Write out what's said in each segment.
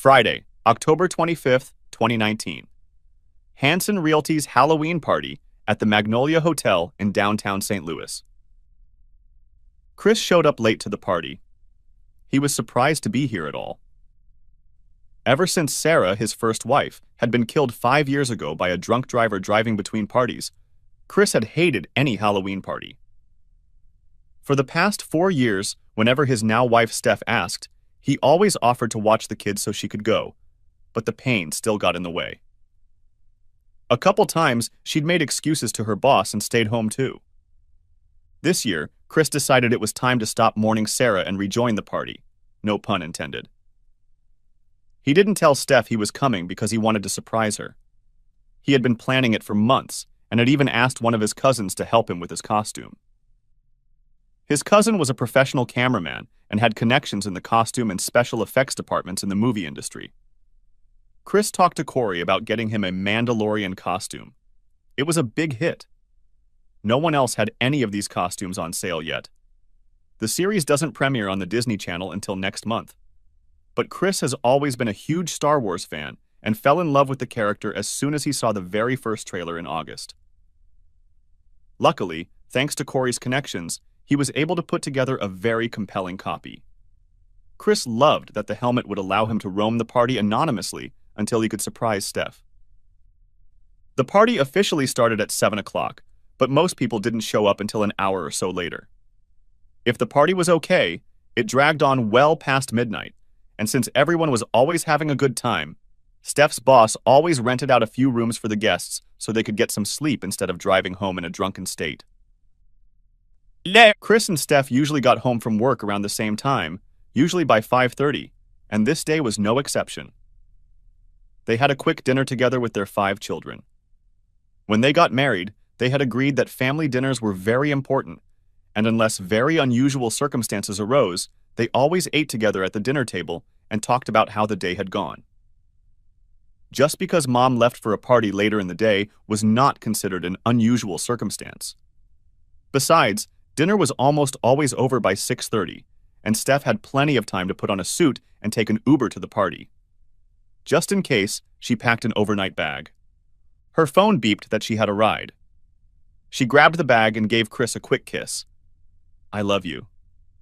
Friday, October 25th, 2019. Hanson Realty's Halloween party at the Magnolia Hotel in downtown St. Louis. Chris showed up late to the party. He was surprised to be here at all. Ever since Sarah, his first wife, had been killed 5 years ago by a drunk driver driving between parties, Chris had hated any Halloween party. For the past 4 years, whenever his now wife Steph asked, he always offered to watch the kids so she could go, but the pain still got in the way. A couple times, she'd made excuses to her boss and stayed home too. This year, Chris decided it was time to stop mourning Sarah and rejoin the party. No pun intended. He didn't tell Steph he was coming because he wanted to surprise her. He had been planning it for months and had even asked one of his cousins to help him with his costume. His cousin was a professional cameraman and had connections in the costume and special effects departments in the movie industry. Chris talked to Corey about getting him a Mandalorian costume. It was a big hit. No one else had any of these costumes on sale yet. The series doesn't premiere on the Disney Channel until next month. But Chris has always been a huge Star Wars fan and fell in love with the character as soon as he saw the very first trailer in August. Luckily, thanks to Corey's connections, he was able to put together a very compelling copy. Chris loved that the helmet would allow him to roam the party anonymously until he could surprise Steph. The party officially started at 7 o'clock, but most people didn't show up until an hour or so later. If the party was okay, it dragged on well past midnight, and since everyone was always having a good time, Steph's boss always rented out a few rooms for the guests so they could get some sleep instead of driving home in a drunken state. Chris and Steph usually got home from work around the same time, usually by 5:30, and this day was no exception. They had a quick dinner together with their 5 children. When they got married, they had agreed that family dinners were very important, and unless very unusual circumstances arose, they always ate together at the dinner table and talked about how the day had gone. Just because Mom left for a party later in the day was not considered an unusual circumstance. Besides, dinner was almost always over by 6:30, and Steph had plenty of time to put on a suit and take an Uber to the party. Just in case, she packed an overnight bag. Her phone beeped that she had a ride. She grabbed the bag and gave Chris a quick kiss. "I love you.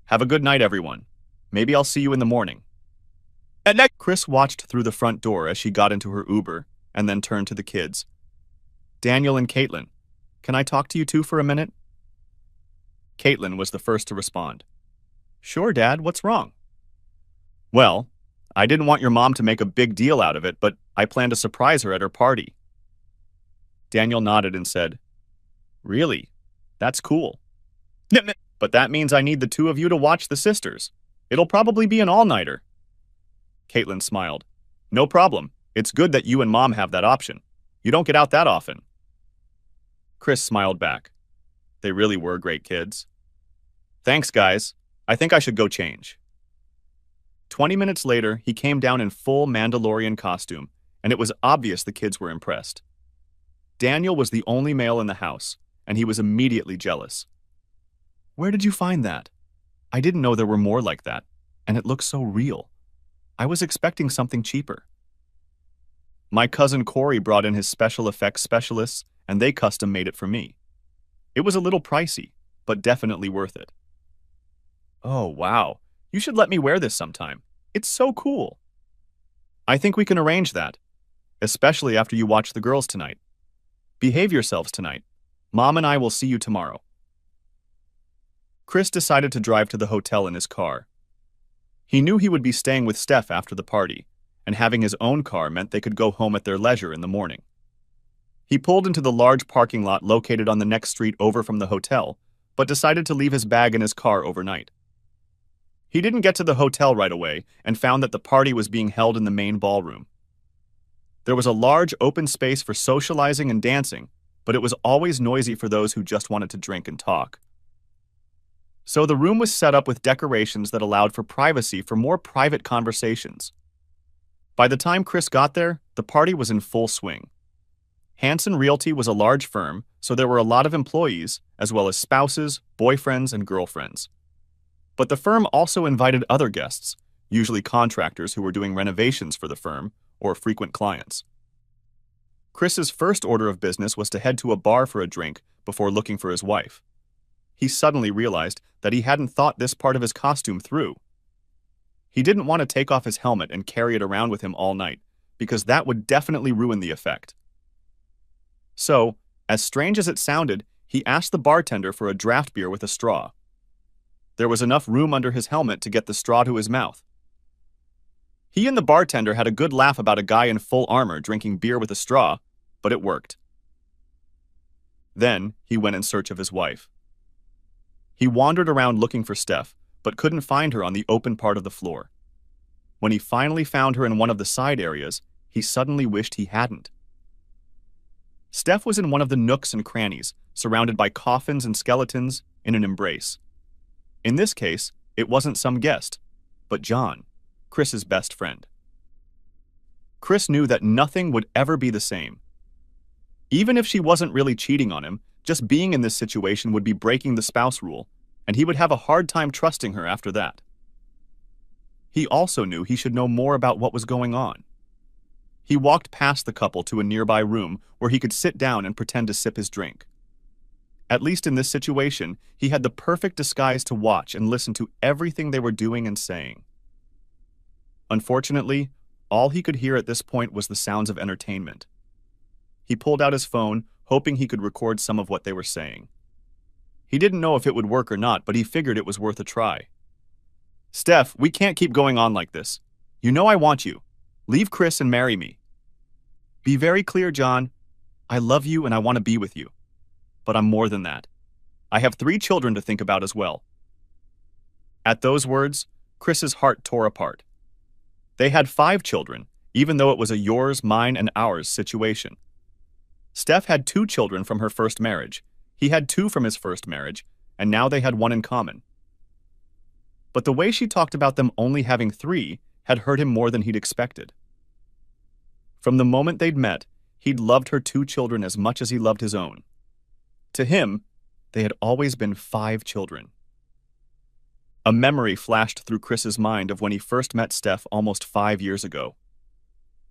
Have a good night, everyone. Maybe I'll see you in the morning." Chris watched through the front door as she got into her Uber and then turned to the kids. "Daniel and Caitlin, can I talk to you two for a minute?" Caitlin was the first to respond. "Sure, Dad, what's wrong?" "Well, I didn't want your mom to make a big deal out of it, but I plan to surprise her at her party." Daniel nodded and said, "Really? That's cool. But that means I need the two of you to watch the sisters. It'll probably be an all-nighter." Caitlin smiled. "No problem. It's good that you and Mom have that option. You don't get out that often." Chris smiled back. They really were great kids. "Thanks, guys. I think I should go change." 20 minutes later, he came down in full Mandalorian costume, and it was obvious the kids were impressed. Daniel was the only male in the house, and he was immediately jealous. "Where did you find that? I didn't know there were more like that, and it looks so real. I was expecting something cheaper." "My cousin Corey brought in his special effects specialists, and they custom made it for me. It was a little pricey, but definitely worth it." "Oh, wow. You should let me wear this sometime. It's so cool." "I think we can arrange that, especially after you watch the girls tonight. Behave yourselves tonight. Mom and I will see you tomorrow." Chris decided to drive to the hotel in his car. He knew he would be staying with Steph after the party, and having his own car meant they could go home at their leisure in the morning. He pulled into the large parking lot located on the next street over from the hotel, but decided to leave his bag in his car overnight. He didn't get to the hotel right away and found that the party was being held in the main ballroom. There was a large open space for socializing and dancing, but it was always noisy for those who just wanted to drink and talk. So the room was set up with decorations that allowed for privacy for more private conversations. By the time Chris got there, the party was in full swing. Hanson Realty was a large firm, so there were a lot of employees, as well as spouses, boyfriends, and girlfriends. But the firm also invited other guests, usually contractors who were doing renovations for the firm or frequent clients. Chris's first order of business was to head to a bar for a drink before looking for his wife. He suddenly realized that he hadn't thought this part of his costume through. He didn't want to take off his helmet and carry it around with him all night, because that would definitely ruin the effect. So, as strange as it sounded, he asked the bartender for a draft beer with a straw. There was enough room under his helmet to get the straw to his mouth. He and the bartender had a good laugh about a guy in full armor drinking beer with a straw, but it worked. Then, he went in search of his wife. He wandered around looking for Steph, but couldn't find her on the open part of the floor. When he finally found her in one of the side areas, he suddenly wished he hadn't. Steph was in one of the nooks and crannies, surrounded by coffins and skeletons, in an embrace. In this case, it wasn't some guest, but John, Chris's best friend. Chris knew that nothing would ever be the same. Even if she wasn't really cheating on him, just being in this situation would be breaking the spouse rule, and he would have a hard time trusting her after that. He also knew he should know more about what was going on. He walked past the couple to a nearby room where he could sit down and pretend to sip his drink. At least in this situation, he had the perfect disguise to watch and listen to everything they were doing and saying. Unfortunately, all he could hear at this point was the sounds of entertainment. He pulled out his phone, hoping he could record some of what they were saying. He didn't know if it would work or not, but he figured it was worth a try. "Steph, we can't keep going on like this. You know I want you. Leave Chris and marry me. Be very clear, John. I love you and I want to be with you. But I'm more than that. I have 3 children to think about as well." At those words, Chris's heart tore apart. They had 5 children, even though it was a yours, mine, and ours situation. Steph had 2 children from her first marriage. He had 2 from his first marriage, and now they had 1 in common. But the way she talked about them only having 3 had hurt him more than he'd expected. From the moment they'd met, he'd loved her 2 children as much as he loved his own. To him, they had always been 5 children. A memory flashed through Chris's mind of when he first met Steph almost 5 years ago.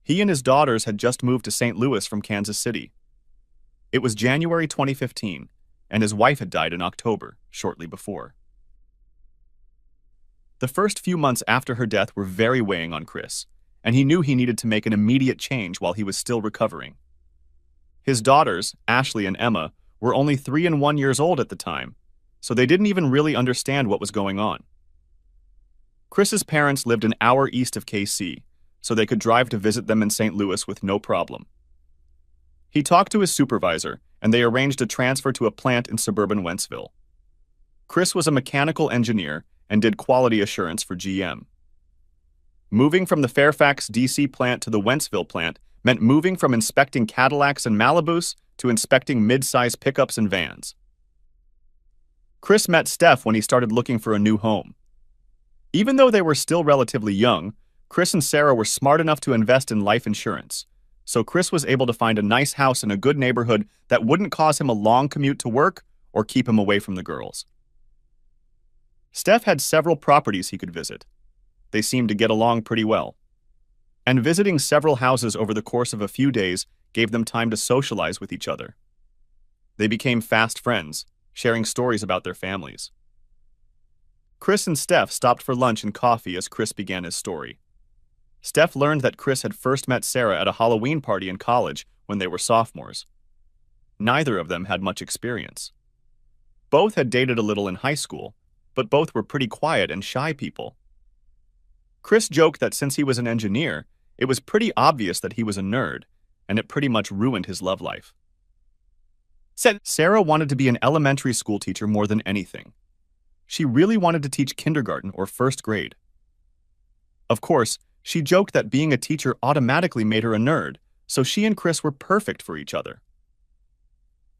He and his daughters had just moved to St. Louis from Kansas City. It was January 2015, and his wife had died in October, shortly before. The first few months after her death were very weighing on Chris, and he knew he needed to make an immediate change while he was still recovering. His daughters, Ashley and Emma, were only 3 and 1 years old at the time, so they didn't even really understand what was going on. Chris's parents lived an hour east of KC, so they could drive to visit them in St. Louis with no problem. He talked to his supervisor, and they arranged a transfer to a plant in suburban Wentzville. Chris was a mechanical engineer and did quality assurance for GM. Moving from the Fairfax, D.C. plant to the Wentzville plant meant moving from inspecting Cadillacs and Malibus to inspecting mid-size pickups and vans. Chris met Steph when he started looking for a new home. Even though they were still relatively young, Chris and Sarah were smart enough to invest in life insurance, so Chris was able to find a nice house in a good neighborhood that wouldn't cause him a long commute to work or keep him away from the girls. Steph had several properties he could visit. They seemed to get along pretty well. And visiting several houses over the course of a few days gave them time to socialize with each other. They became fast friends, sharing stories about their families. Chris and Steph stopped for lunch and coffee as Chris began his story. Steph learned that Chris had first met Sarah at a Halloween party in college when they were sophomores. Neither of them had much experience. Both had dated a little in high school, but both were pretty quiet and shy people. Chris joked that since he was an engineer, it was pretty obvious that he was a nerd, and it pretty much ruined his love life. Sarah wanted to be an elementary school teacher more than anything. She really wanted to teach kindergarten or first grade. Of course, she joked that being a teacher automatically made her a nerd, so she and Chris were perfect for each other.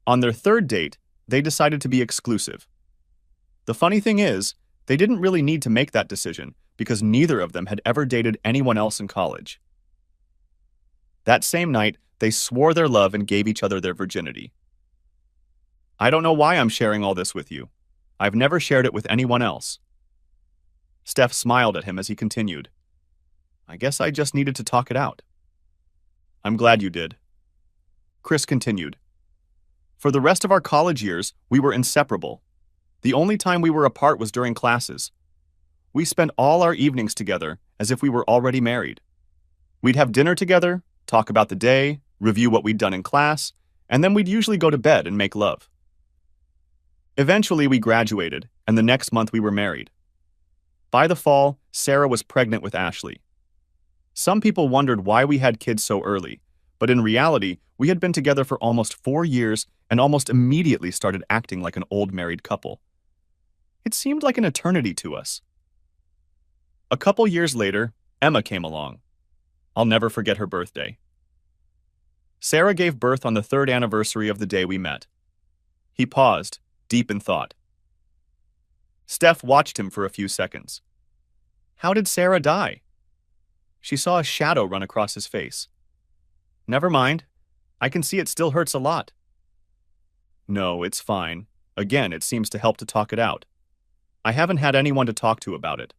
On their third date, they decided to be exclusive. The funny thing is, they didn't really need to make that decision because neither of them had ever dated anyone else in college. That same night, they swore their love and gave each other their virginity. "I don't know why I'm sharing all this with you. I've never shared it with anyone else." Steph smiled at him as he continued. I guess I just needed to talk it out. I'm glad you did. Chris continued. For the rest of our college years, we were inseparable. The only time we were apart was during classes. We spent all our evenings together as if we were already married. We'd have dinner together, talk about the day, review what we'd done in class, and then we'd usually go to bed and make love. Eventually, we graduated, and the next month we were married. By the fall, Sarah was pregnant with Ashley. Some people wondered why we had kids so early, but in reality, we had been together for almost 4 years and almost immediately started acting like an old married couple. It seemed like an eternity to us. A couple years later, Emma came along. I'll never forget her birthday. Sarah gave birth on the 3rd anniversary of the day we met. He paused, deep in thought. Steph watched him for a few seconds. How did Sarah die? She saw a shadow run across his face. Never mind. I can see it still hurts a lot. No, it's fine. Again, it seems to help to talk it out. I haven't had anyone to talk to about it.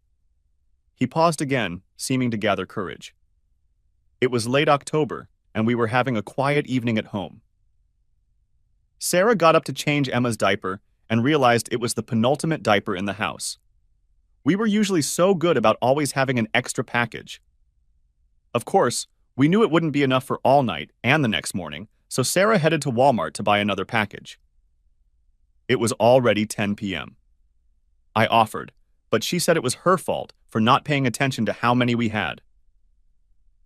He paused again, seeming to gather courage. It was late October, and we were having a quiet evening at home. Sarah got up to change Emma's diaper and realized it was the penultimate diaper in the house. We were usually so good about always having an extra package. Of course, we knew it wouldn't be enough for all night and the next morning, so Sarah headed to Walmart to buy another package. It was already 10 p.m. I offered, but she said it was her fault for not paying attention to how many we had.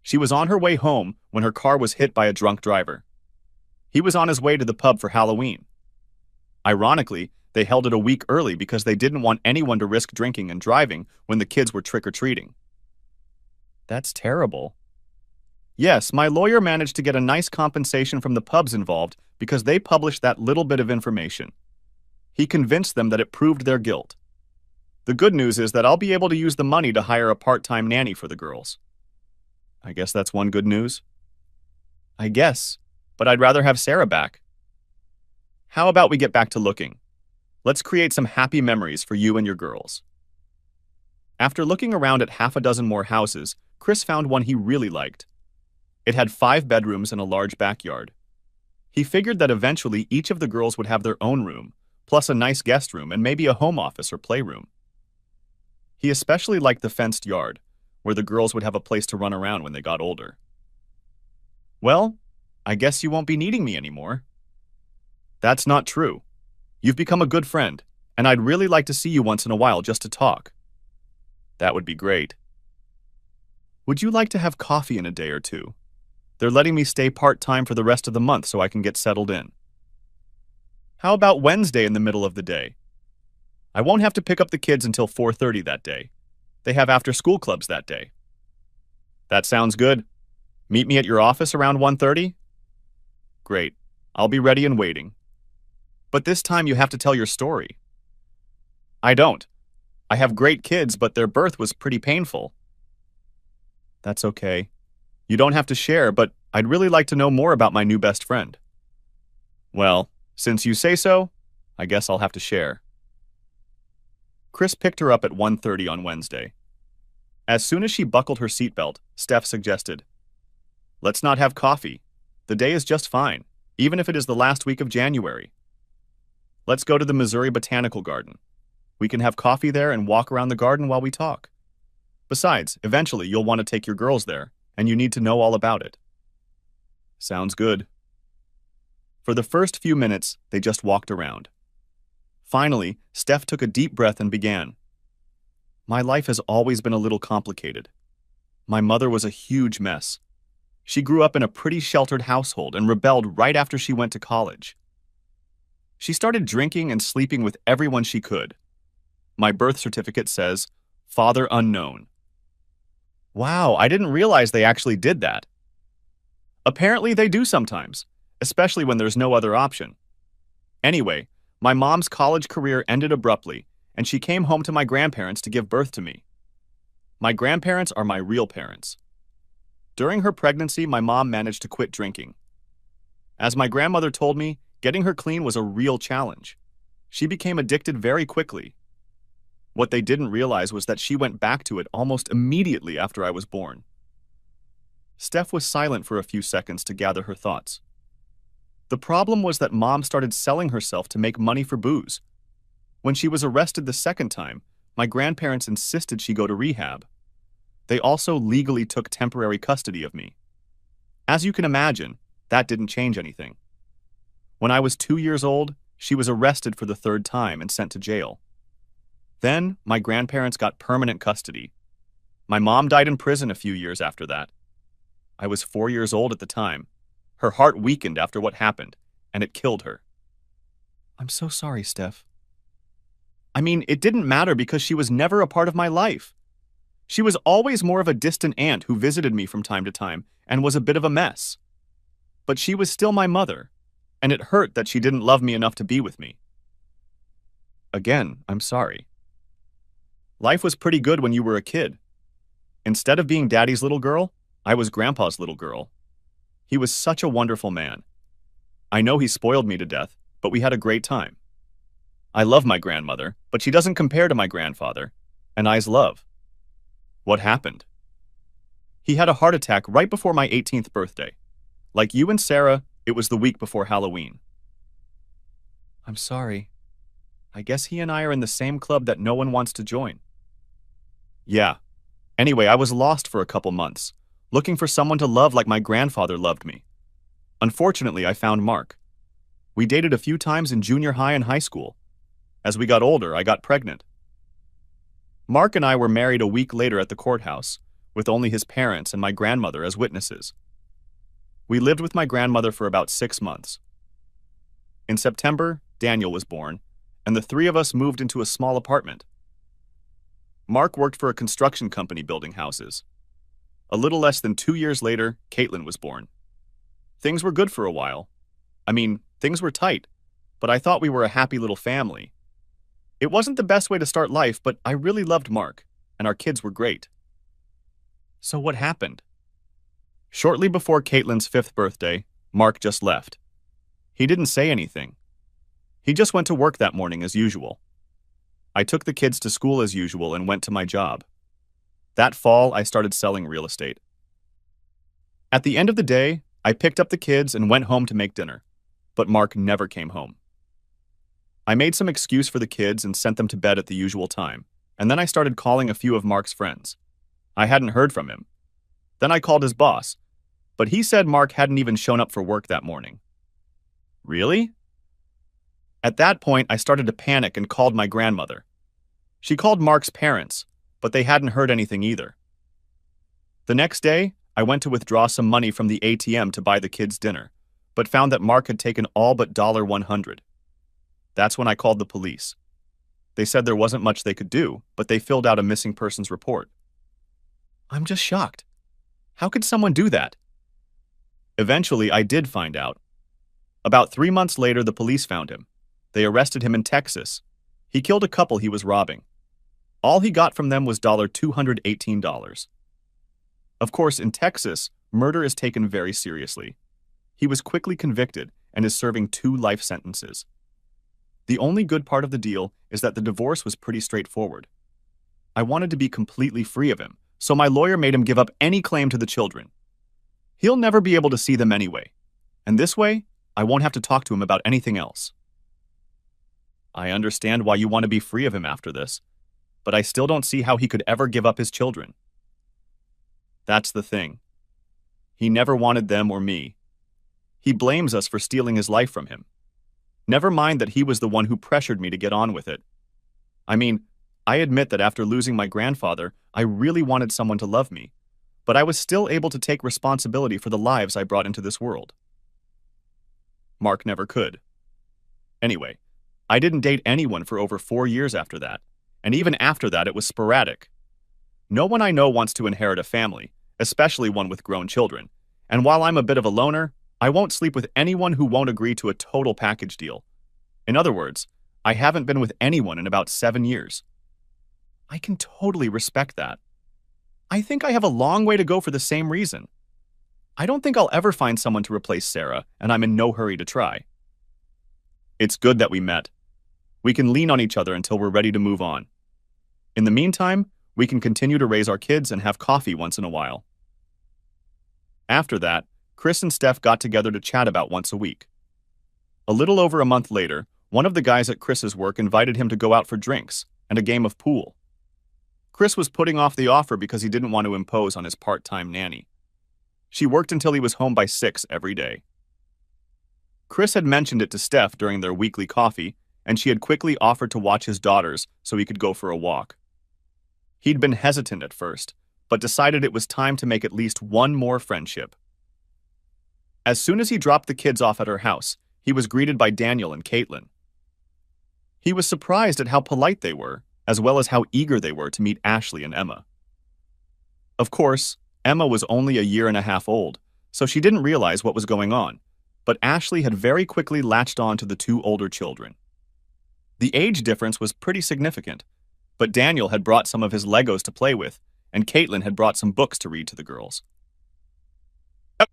She was on her way home when her car was hit by a drunk driver. He was on his way to the pub for Halloween. Ironically, they held it a week early because they didn't want anyone to risk drinking and driving when the kids were trick-or-treating. That's terrible. Yes, my lawyer managed to get a nice compensation from the pubs involved because they published that little bit of information. He convinced them that it proved their guilt. The good news is that I'll be able to use the money to hire a part-time nanny for the girls. I guess that's one good news. I guess, but I'd rather have Sarah back. How about we get back to looking? Let's create some happy memories for you and your girls. After looking around at half a dozen more houses, Chris found one he really liked. It had 5 bedrooms and a large backyard. He figured that eventually each of the girls would have their own room, plus a nice guest room and maybe a home office or playroom. He especially liked the fenced yard, where the girls would have a place to run around when they got older. Well, I guess you won't be needing me anymore. That's not true. You've become a good friend, and I'd really like to see you once in a while just to talk. That would be great. Would you like to have coffee in a day or two? They're letting me stay part-time for the rest of the month so I can get settled in. How about Wednesday in the middle of the day? I won't have to pick up the kids until 4:30 that day. They have after-school clubs that day. That sounds good. Meet me at your office around 1:30? Great. I'll be ready and waiting. But this time you have to tell your story. I don't. I have great kids, but their birth was pretty painful. That's okay. You don't have to share, but I'd really like to know more about my new best friend. Well, since you say so, I guess I'll have to share. Chris picked her up at 1:30 on Wednesday. As soon as she buckled her seatbelt, Steph suggested, Let's not have coffee. The day is just fine, even if it is the last week of January. Let's go to the Missouri Botanical Garden. We can have coffee there and walk around the garden while we talk. Besides, eventually you'll want to take your girls there, and you need to know all about it. Sounds good. For the first few minutes, they just walked around. Finally, Steph took a deep breath and began. My life has always been a little complicated. My mother was a huge mess. She grew up in a pretty sheltered household and rebelled right after she went to college. She started drinking and sleeping with everyone she could. My birth certificate says, Father Unknown. Wow, I didn't realize they actually did that. Apparently they do sometimes, especially when there's no other option. Anyway, my mom's college career ended abruptly, and she came home to my grandparents to give birth to me. My grandparents are my real parents. During her pregnancy, my mom managed to quit drinking. As my grandmother told me, getting her clean was a real challenge. She became addicted very quickly. What they didn't realize was that she went back to it almost immediately after I was born. Steph was silent for a few seconds to gather her thoughts. The problem was that Mom started selling herself to make money for booze. When she was arrested the second time, my grandparents insisted she go to rehab. They also legally took temporary custody of me. As you can imagine, that didn't change anything. When I was 2 years old, she was arrested for the third time and sent to jail. Then, my grandparents got permanent custody. My mom died in prison a few years after that. I was 4 years old at the time. Her heart weakened after what happened, and it killed her. I'm so sorry, Steph. I mean, it didn't matter because she was never a part of my life. She was always more of a distant aunt who visited me from time to time and was a bit of a mess. But she was still my mother, and it hurt that she didn't love me enough to be with me. Again, I'm sorry. Life was pretty good when you were a kid. Instead of being Daddy's little girl, I was Grandpa's little girl. He was such a wonderful man. I know he spoiled me to death, but we had a great time. I love my grandmother, but she doesn't compare to my grandfather, and I's love. What happened? He had a heart attack right before my 18th birthday. Like you and Sarah, it was the week before Halloween. I'm sorry. I guess he and I are in the same club that no one wants to join. Yeah. Anyway, I was lost for a couple months, looking for someone to love like my grandfather loved me. Unfortunately, I found Mark. We dated a few times in junior high and high school. As we got older, I got pregnant. Mark and I were married a week later at the courthouse, with only his parents and my grandmother as witnesses. We lived with my grandmother for about 6 months. In September, Daniel was born, and the three of us moved into a small apartment. Mark worked for a construction company building houses. A little less than 2 years later, Caitlin was born. Things were good for a while. I mean, things were tight, but I thought we were a happy little family. It wasn't the best way to start life, but I really loved Mark, and our kids were great. So what happened? Shortly before Caitlin's 5th birthday, Mark just left. He didn't say anything. He just went to work that morning as usual. I took the kids to school as usual and went to my job. That fall, I started selling real estate. At the end of the day, I picked up the kids and went home to make dinner, but Mark never came home. I made some excuse for the kids and sent them to bed at the usual time, and then I started calling a few of Mark's friends. I hadn't heard from him. Then I called his boss, but he said Mark hadn't even shown up for work that morning. Really? At that point, I started to panic and called my grandmother. She called Mark's parents, but they hadn't heard anything either. The next day, I went to withdraw some money from the ATM to buy the kids dinner, but found that Mark had taken all but $100. That's when I called the police. They said there wasn't much they could do, but they filled out a missing persons report. I'm just shocked. How could someone do that? Eventually, I did find out. About 3 months later, the police found him. They arrested him in Texas. He killed a couple he was robbing. All he got from them was $218. Of course, in Texas, murder is taken very seriously. He was quickly convicted and is serving 2 life sentences. The only good part of the deal is that the divorce was pretty straightforward. I wanted to be completely free of him, so my lawyer made him give up any claim to the children. He'll never be able to see them anyway, and this way, I won't have to talk to him about anything else. I understand why you want to be free of him after this, but I still don't see how he could ever give up his children. That's the thing. He never wanted them or me. He blames us for stealing his life from him. Never mind that he was the one who pressured me to get on with it. I mean, I admit that after losing my grandfather, I really wanted someone to love me, but I was still able to take responsibility for the lives I brought into this world. Mark never could. Anyway, I didn't date anyone for over 4 years after that, and even after that it was sporadic. No one I know wants to inherit a family, especially one with grown children, and while I'm a bit of a loner, I won't sleep with anyone who won't agree to a total package deal. In other words, I haven't been with anyone in about 7 years. I can totally respect that. I think I have a long way to go for the same reason. I don't think I'll ever find someone to replace Sarah, and I'm in no hurry to try. It's good that we met. We can lean on each other until we're ready to move on. In the meantime, we can continue to raise our kids and have coffee once in a while. After that, Chris and Steph got together to chat about once a week. A little over a month later, one of the guys at Chris's work invited him to go out for drinks and a game of pool. Chris was putting off the offer because he didn't want to impose on his part-time nanny. She worked until he was home by 6 every day. Chris had mentioned it to Steph during their weekly coffee, and she had quickly offered to watch his daughters so he could go for a walk. He'd been hesitant at first, but decided it was time to make at least one more friendship. As soon as he dropped the kids off at her house, he was greeted by Daniel and Caitlin. He was surprised at how polite they were, as well as how eager they were to meet Ashley and Emma. Of course, Emma was only a year and a half old, so she didn't realize what was going on, but Ashley had very quickly latched on to the two older children. The age difference was pretty significant, but Daniel had brought some of his Legos to play with, and Caitlin had brought some books to read to the girls.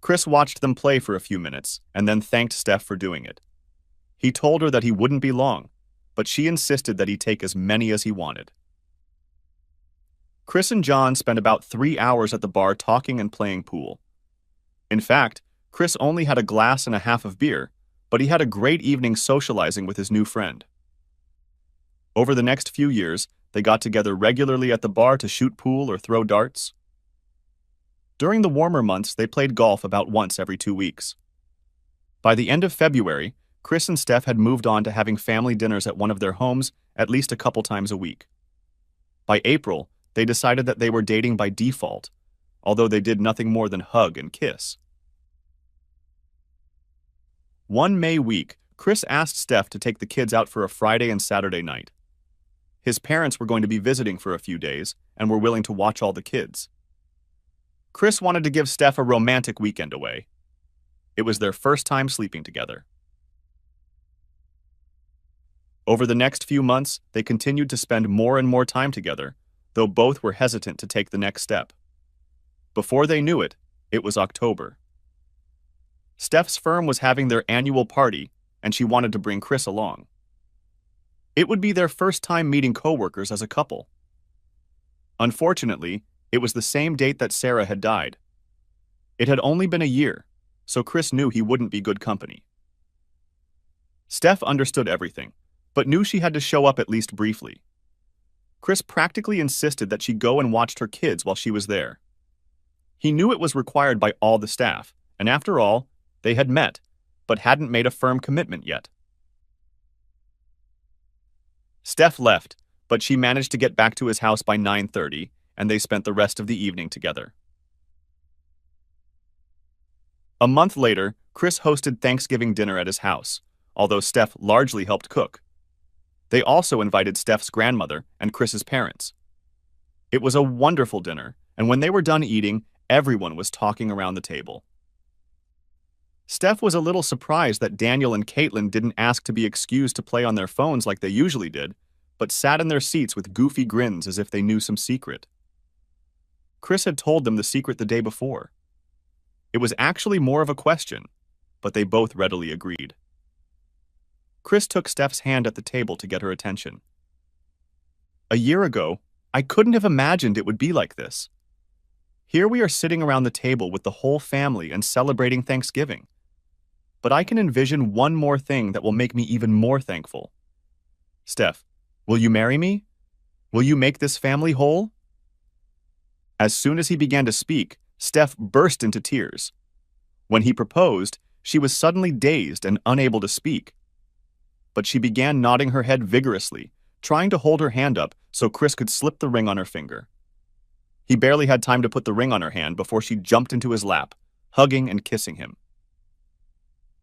Chris watched them play for a few minutes and then thanked Steph for doing it. He told her that he wouldn't be long, but she insisted that he take as many as he wanted. Chris and John spent about 3 hours at the bar talking and playing pool. In fact, Chris only had a glass and a half of beer, but he had a great evening socializing with his new friend. Over the next few years, they got together regularly at the bar to shoot pool or throw darts. During the warmer months, they played golf about once every 2 weeks. By the end of February, Chris and Steph had moved on to having family dinners at one of their homes at least a couple times a week. By April, they decided that they were dating by default, although they did nothing more than hug and kiss. One May week, Chris asked Steph to take the kids out for a Friday and Saturday night. His parents were going to be visiting for a few days and were willing to watch all the kids. Chris wanted to give Steph a romantic weekend away. It was their first time sleeping together. Over the next few months, they continued to spend more and more time together, though both were hesitant to take the next step. Before they knew it, it was October. Steph's firm was having their annual party, and she wanted to bring Chris along. It would be their first time meeting coworkers as a couple. Unfortunately, it was the same date that Sarah had died. It had only been a year, so Chris knew he wouldn't be good company. Steph understood everything, but knew she had to show up at least briefly. Chris practically insisted that she go and watch her kids while she was there. He knew it was required by all the staff, and after all, they had met, but hadn't made a firm commitment yet. Steph left, but she managed to get back to his house by 9:30, and they spent the rest of the evening together. A month later, Chris hosted Thanksgiving dinner at his house, although Steph largely helped cook. They also invited Steph's grandmother and Chris's parents. It was a wonderful dinner, and when they were done eating, everyone was talking around the table. Steph was a little surprised that Daniel and Caitlin didn't ask to be excused to play on their phones like they usually did, but sat in their seats with goofy grins as if they knew some secret. Chris had told them the secret the day before. It was actually more of a question, but they both readily agreed. Chris took Steph's hand at the table to get her attention. A year ago, I couldn't have imagined it would be like this. Here we are sitting around the table with the whole family and celebrating Thanksgiving. But I can envision one more thing that will make me even more thankful. Steph, will you marry me? Will you make this family whole? As soon as he began to speak, Steph burst into tears. When he proposed, she was suddenly dazed and unable to speak. But she began nodding her head vigorously, trying to hold her hand up so Chris could slip the ring on her finger. He barely had time to put the ring on her hand before she jumped into his lap, hugging and kissing him.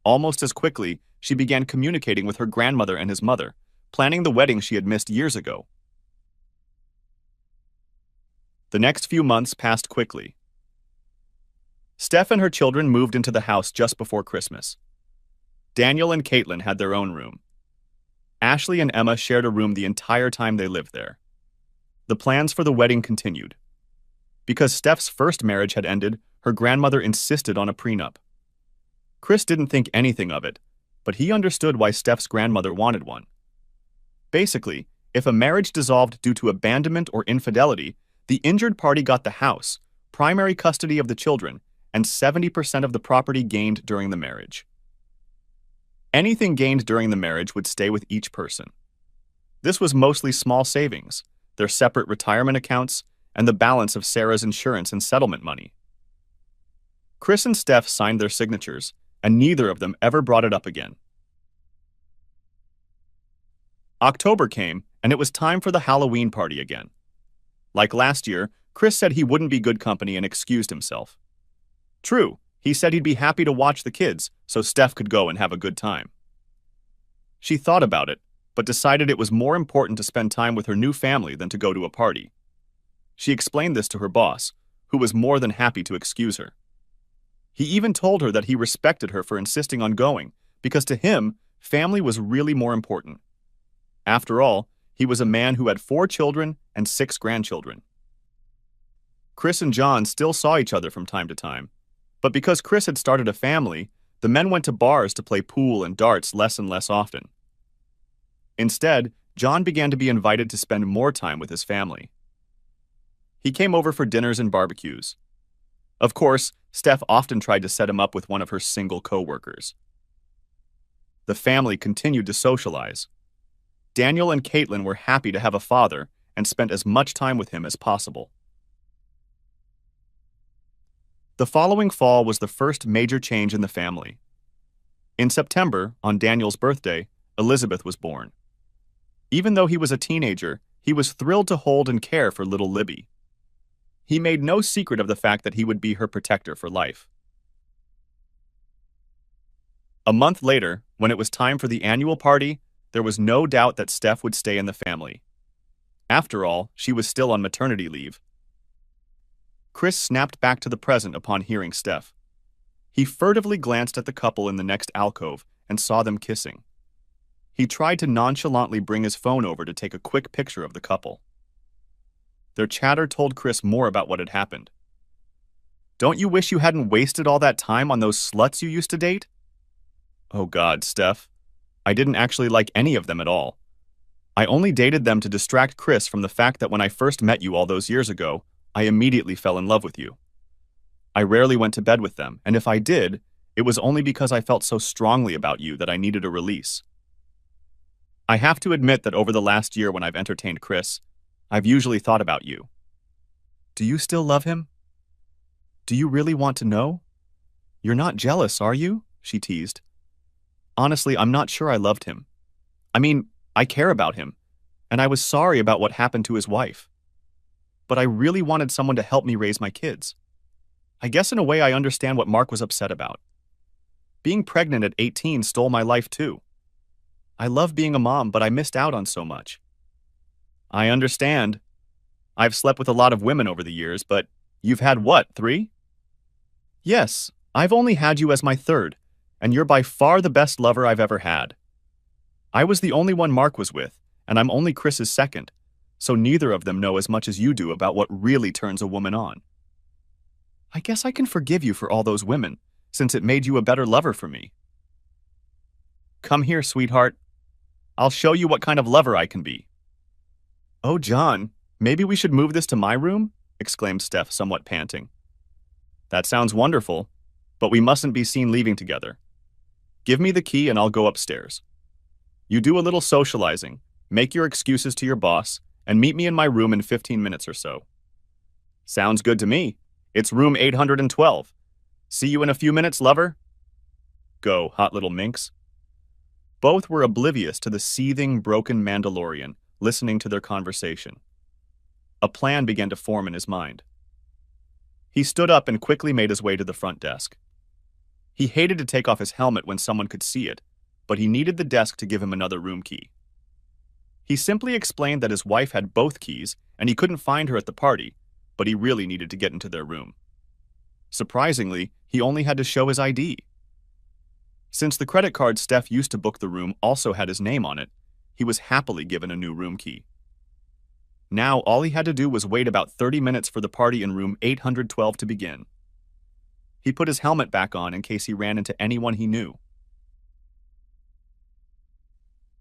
Almost as quickly, she began communicating with her grandmother and his mother, planning the wedding she had missed years ago. The next few months passed quickly. Steph and her children moved into the house just before Christmas. Daniel and Caitlin had their own room. Ashley and Emma shared a room the entire time they lived there. The plans for the wedding continued. Because Steph's first marriage had ended, her grandmother insisted on a prenup. Chris didn't think anything of it, but he understood why Steph's grandmother wanted one. Basically, If a marriage dissolved due to abandonment or infidelity, the injured party got the house, primary custody of the children, and 70% of the property gained during the marriage. Anything gained during the marriage would stay with each person. This was mostly small savings, their separate retirement accounts, and the balance of Sarah's insurance and settlement money. Chris and Steph signed their signatures, and neither of them ever brought it up again. October came, and it was time for the Halloween party again. Like last year, Chris said he wouldn't be good company and excused himself. True, he said he'd be happy to watch the kids so Steph could go and have a good time. She thought about it, but decided it was more important to spend time with her new family than to go to a party. She explained this to her boss, who was more than happy to excuse her. He even told her that he respected her for insisting on going, because to him, family was really more important. After all, he was a man who had 4 children and 6 grandchildren. Chris and John still saw each other from time to time, but because Chris had started a family, the men went to bars to play pool and darts less and less often. Instead, John began to be invited to spend more time with his family. He came over for dinners and barbecues. Of course, Steph often tried to set him up with one of her single co-workers. The family continued to socialize. Daniel and Caitlin were happy to have a father and spent as much time with him as possible. The following fall was the first major change in the family. In September, on Daniel's birthday, Elizabeth was born. Even though he was a teenager, he was thrilled to hold and care for little Libby. He made no secret of the fact that he would be her protector for life. A month later, when it was time for the annual party, there was no doubt that Steph would stay in the family. After all, she was still on maternity leave. Chris snapped back to the present upon hearing Steph. He furtively glanced at the couple in the next alcove and saw them kissing. He tried to nonchalantly bring his phone over to take a quick picture of the couple. Their chatter told Chris more about what had happened. "Don't you wish you hadn't wasted all that time on those sluts you used to date?" "Oh God, Steph. I didn't actually like any of them at all. I only dated them to distract Chris from the fact that when I first met you all those years ago, I immediately fell in love with you. I rarely went to bed with them, and if I did, it was only because I felt so strongly about you that I needed a release. I have to admit that over the last year when I've entertained Chris, I've usually thought about you. Do you still love him? Do you really want to know? You're not jealous, are you?" she teased. "Honestly, I'm not sure I loved him. I mean, I care about him, and I was sorry about what happened to his wife. But I really wanted someone to help me raise my kids. I guess in a way I understand what Mark was upset about. Being pregnant at 18 stole my life too. I love being a mom, but I missed out on so much." "I understand. I've slept with a lot of women over the years, but you've had what, 3? "Yes, I've only had you as my 3rd, and you're by far the best lover I've ever had. I was the only one Mark was with, and I'm only Chris's 2nd, so neither of them know as much as you do about what really turns a woman on. I guess I can forgive you for all those women, since it made you a better lover for me." "Come here, sweetheart. I'll show you what kind of lover I can be." "Oh, John, maybe we should move this to my room?" exclaimed Steph, somewhat panting. "That sounds wonderful, but we mustn't be seen leaving together. Give me the key and I'll go upstairs. You do a little socializing, make your excuses to your boss, and meet me in my room in 15 minutes or so." "Sounds good to me. It's room 812. See you in a few minutes, lover." "Go, hot little minx." Both were oblivious to the seething, broken Mandalorian, listening to their conversation. A plan began to form in his mind. He stood up and quickly made his way to the front desk. He hated to take off his helmet when someone could see it, but he needed the desk to give him another room key. He simply explained that his wife had both keys and he couldn't find her at the party, but he really needed to get into their room. Surprisingly, he only had to show his ID. Since the credit card Steph used to book the room also had his name on it, he was happily given a new room key. Now all he had to do was wait about 30 minutes for the party in room 812 to begin. He put his helmet back on in case he ran into anyone he knew.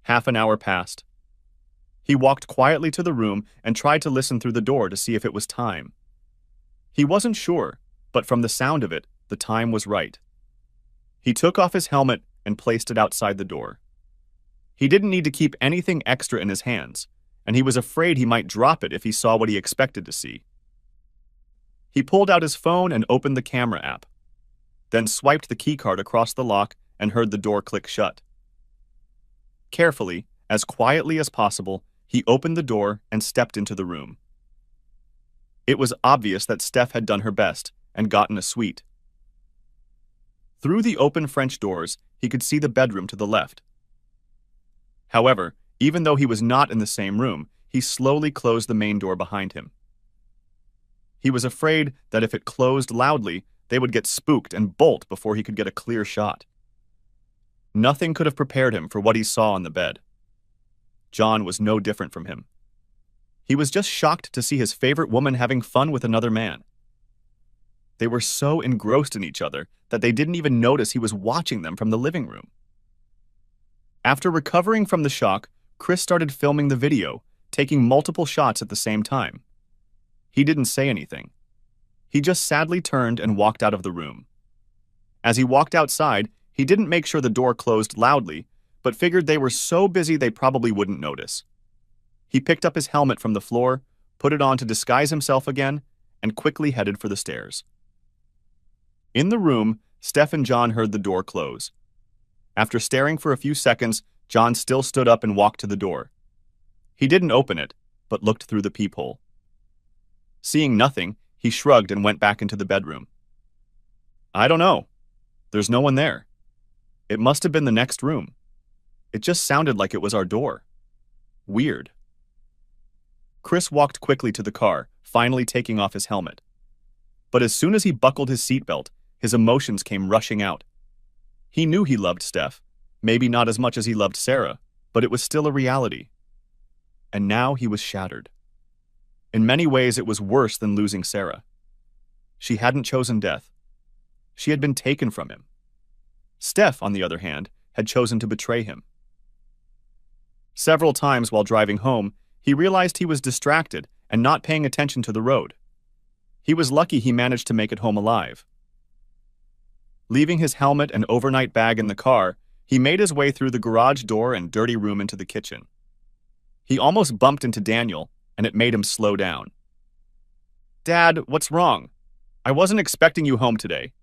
Half an hour passed. He walked quietly to the room and tried to listen through the door to see if it was time. He wasn't sure, but from the sound of it, the time was right. He took off his helmet and placed it outside the door. He didn't need to keep anything extra in his hands, and he was afraid he might drop it if he saw what he expected to see. He pulled out his phone and opened the camera app, then swiped the keycard across the lock and heard the door click shut. Carefully, as quietly as possible, he opened the door and stepped into the room. It was obvious that Steph had done her best and gotten a suite. Through the open French doors, he could see the bedroom to the left. However, even though he was not in the same room, he slowly closed the main door behind him. He was afraid that if it closed loudly, they would get spooked and bolt before he could get a clear shot. Nothing could have prepared him for what he saw on the bed. John was no different from him. He was just shocked to see his favorite woman having fun with another man. They were so engrossed in each other that they didn't even notice he was watching them from the living room. After recovering from the shock, Chris started filming the video, taking multiple shots at the same time. He didn't say anything. He just sadly turned and walked out of the room. As he walked outside, he didn't make sure the door closed loudly, but figured they were so busy they probably wouldn't notice. He picked up his helmet from the floor, put it on to disguise himself again, and quickly headed for the stairs. In the room, Steph and John heard the door close. After staring for a few seconds, John still stood up and walked to the door. He didn't open it, but looked through the peephole. Seeing nothing, he shrugged and went back into the bedroom. I don't know. There's no one there. It must have been the next room. It just sounded like it was our door. Weird. Chris walked quickly to the car, finally taking off his helmet. But as soon as he buckled his seatbelt, his emotions came rushing out. He knew he loved Steph, maybe not as much as he loved Sarah, but it was still a reality. And now he was shattered. In many ways, it was worse than losing Sarah. She hadn't chosen death. She had been taken from him. Steph, on the other hand, had chosen to betray him. Several times while driving home, he realized he was distracted and not paying attention to the road. He was lucky he managed to make it home alive. Leaving his helmet and overnight bag in the car, he made his way through the garage door and dirty room into the kitchen. He almost bumped into Daniel, and it made him slow down. Dad, what's wrong? I wasn't expecting you home today.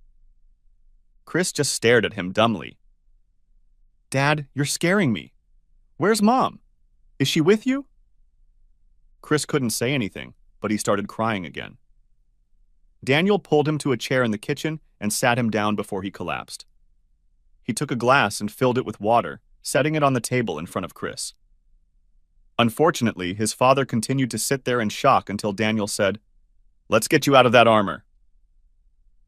Chris just stared at him dumbly. Dad, you're scaring me. Where's Mom? Is she with you? Chris couldn't say anything, but he started crying again. Daniel pulled him to a chair in the kitchen and sat him down before he collapsed. He took a glass and filled it with water, setting it on the table in front of Chris. Unfortunately, his father continued to sit there in shock until Daniel said, "Let's get you out of that armor."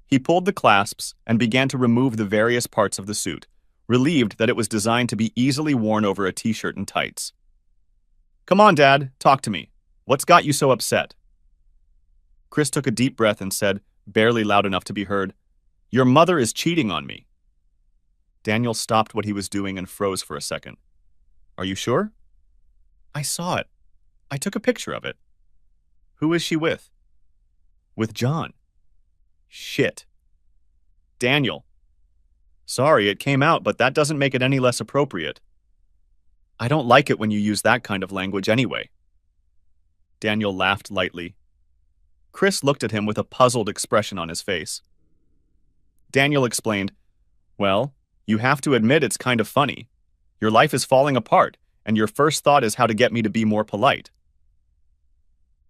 He pulled the clasps and began to remove the various parts of the suit, relieved that it was designed to be easily worn over a t-shirt and tights. Come on, Dad, talk to me. What's got you so upset? Chris took a deep breath and said, barely loud enough to be heard, Your mother is cheating on me. Daniel stopped what he was doing and froze for a second. Are you sure? I saw it. I took a picture of it. Who is she with? With John. Shit. Daniel. Sorry, it came out, but that doesn't make it any less appropriate. I don't like it when you use that kind of language anyway. Daniel laughed lightly. Chris looked at him with a puzzled expression on his face. Daniel explained, Well, you have to admit it's kind of funny. Your life is falling apart, and your first thought is how to get me to be more polite.